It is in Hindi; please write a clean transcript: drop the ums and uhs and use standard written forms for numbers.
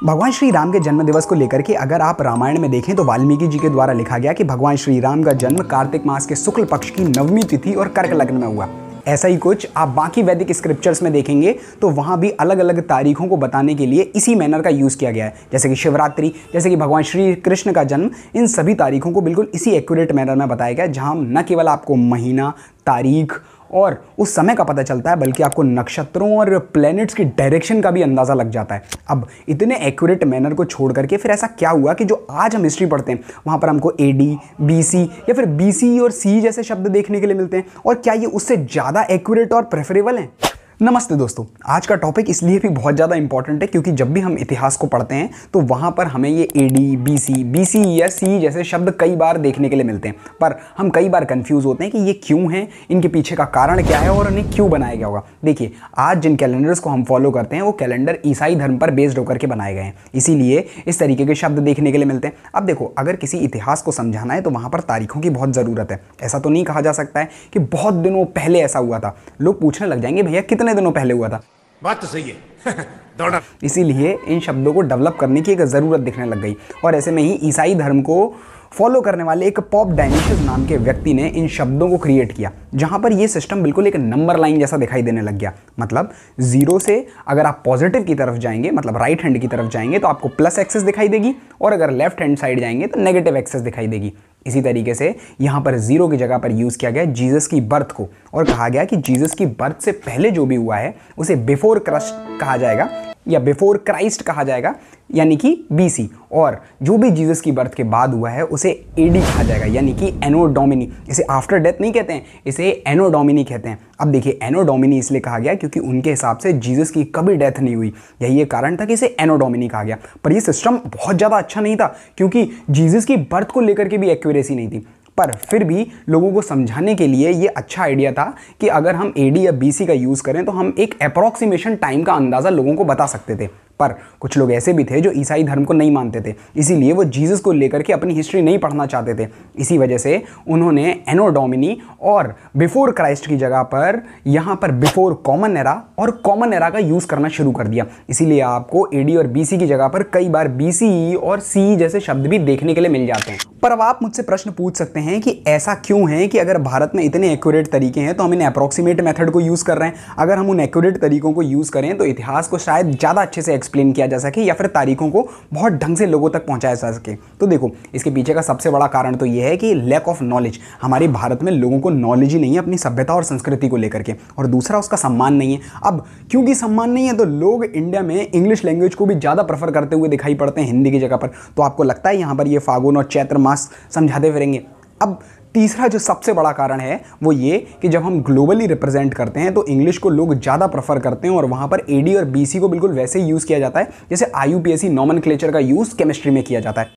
भगवान श्री राम के जन्म दिवस को लेकर के अगर आप रामायण में देखें तो वाल्मीकि जी के द्वारा लिखा गया कि भगवान श्री राम का जन्म कार्तिक मास के शुक्ल पक्ष की नवमी तिथि और कर्क लग्न में हुआ। ऐसा ही कुछ आप बाकी वैदिक स्क्रिप्चर्स में देखेंगे तो वहाँ भी अलग अलग तारीखों को बताने के लिए इसी मैनर का यूज़ किया गया है, जैसे कि शिवरात्रि, जैसे कि भगवान श्री कृष्ण का जन्म। इन सभी तारीखों को बिल्कुल इसी एक्यूरेट मैनर में बताया गया, जहाँ न केवल आपको महीना, तारीख और उस समय का पता चलता है, बल्कि आपको नक्षत्रों और प्लैनेट्स की डायरेक्शन का भी अंदाज़ा लग जाता है। अब इतने एक्यूरेट मैनर को छोड़ करके फिर ऐसा क्या हुआ कि जो आज हम हिस्ट्री पढ़ते हैं वहाँ पर हमको AD, BC या फिर BC और C जैसे शब्द देखने के लिए मिलते हैं, और क्या ये उससे ज़्यादा एक्यूरेट और प्रेफरेबल हैं? नमस्ते दोस्तों, आज का टॉपिक इसलिए भी बहुत ज़्यादा इंपॉर्टेंट है क्योंकि जब भी हम इतिहास को पढ़ते हैं तो वहाँ पर हमें ये AD, BC या C जैसे शब्द कई बार देखने के लिए मिलते हैं, पर हम कई बार कंफ्यूज होते हैं कि ये क्यों हैं, इनके पीछे का कारण क्या है और इन्हें क्यों बनाया गया होगा। देखिए, आज जिन कैलेंडर्स को हम फॉलो करते हैं वो कैलेंडर ईसाई धर्म पर बेस्ड होकर के बनाए गए हैं, इसीलिए इस तरीके के शब्द देखने के लिए मिलते हैं। अब देखो, अगर किसी इतिहास को समझाना है तो वहाँ पर तारीखों की बहुत ज़रूरत है। ऐसा तो नहीं कहा जा सकता है कि बहुत दिनों पहले ऐसा हुआ था। लोग पूछने लग जाएंगे, भैया कितने दिनों पहले हुआ था? बात तो सही है। दौड़ा। इसीलिए इन शब्दों को डेवलप करने की एक ज़रूरत दिखने लग गई, और ऐसे में ही ईसाई धर्म को फॉलो करने वाले एक पॉप डायनिशियस नाम के व्यक्ति ने इन शब्दों को क्रिएट किया, जहां पर ये सिस्टम बिल्कुल एक नंबर लाइन जैसा दिखाई देने लग गया। मतलब 0 से अगर आप पॉजिटिव की तरफ जाएंगे, मतलब राइट हैंड की तरफ जाएंगे, तो आपको प्लस एक्सेस दिखाई देगी, और अगर लेफ्ट हैंड साइड जाएंगे तो नेगेटिव एक्सेस दिखाई देगी। इसी तरीके से यहाँ पर 0 की जगह पर यूज़ किया गया जीसस की बर्थ को, और कहा गया कि जीसस की बर्थ से पहले जो भी हुआ है उसे बिफोर क्राइस्ट कहा जाएगा या बिफोर क्राइस्ट कहा जाएगा, यानी कि BC, और जो भी जीसस की बर्थ के बाद हुआ है उसे AD कहा जाएगा, यानी कि एनो डोमिनी। इसे आफ्टर डेथ नहीं कहते हैं, इसे एनो डोमिनी कहते हैं। अब देखिए, एनो डोमिनी इसलिए कहा गया क्योंकि उनके हिसाब से जीसस की कभी डेथ नहीं हुई, यही ये कारण था कि इसे एनो डोमिनी कहा गया। पर ये सिस्टम बहुत ज़्यादा अच्छा नहीं था क्योंकि जीसस की बर्थ को लेकर के भी एक्यूरेसी नहीं थी, पर फिर भी लोगों को समझाने के लिए ये अच्छा आइडिया था कि अगर हम AD या BC का यूज़ करें तो हम एक अप्रॉक्सीमेशन टाइम का अंदाज़ा लोगों को बता सकते थे। पर कुछ लोग ऐसे भी थे जो ईसाई धर्म को नहीं मानते थे, इसीलिए वो जीसस को लेकर के अपनी हिस्ट्री नहीं पढ़ना चाहते थे। इसी वजह से उन्होंने एनो डोमिनी और बिफोर क्राइस्ट की जगह पर यहाँ पर बिफोर कॉमन एरा और कॉमन एरा का यूज़ करना शुरू कर दिया। इसीलिए आपको AD और BC की जगह पर कई बार BC और C जैसे शब्द भी देखने के लिए मिल जाते हैं। पर अब आप मुझसे प्रश्न पूछ सकते हैं कि ऐसा क्यों है कि अगर भारत में इतने एक्यूरेट तरीके हैं तो हम इन अप्रॉक्सीमेट मेथड को यूज़ कर रहे हैं। अगर हम उन एक्यूरेट तरीकों को यूज़ करें तो इतिहास को शायद ज़्यादा अच्छे से एक्सप्लेन किया जा सके या फिर तारीखों को बहुत ढंग से लोगों तक पहुंचाया जा सके। तो देखो, इसके पीछे का सबसे बड़ा कारण तो यह है कि लैक ऑफ नॉलेज। हमारे भारत में लोगों को नॉलेज ही नहीं है अपनी सभ्यता और संस्कृति को लेकर के, और दूसरा उसका सम्मान नहीं है। अब क्योंकि सम्मान नहीं है तो लोग इंडिया में इंग्लिश लैंग्वेज को भी ज़्यादा प्रेफर करते हुए दिखाई पड़ते हैं हिंदी की जगह पर। तो आपको लगता है यहाँ पर ये फागुन और चैत्र मास समझाते फिरेंगे। अब तीसरा जो सबसे बड़ा कारण है वो ये कि जब हम ग्लोबली रिप्रेजेंट करते हैं तो इंग्लिश को लोग ज़्यादा प्रेफर करते हैं, और वहाँ पर AD और BC को बिल्कुल वैसे ही यूज़ किया जाता है जैसे IUPAC नॉमेनक्लेचर का यूज़ केमिस्ट्री में किया जाता है।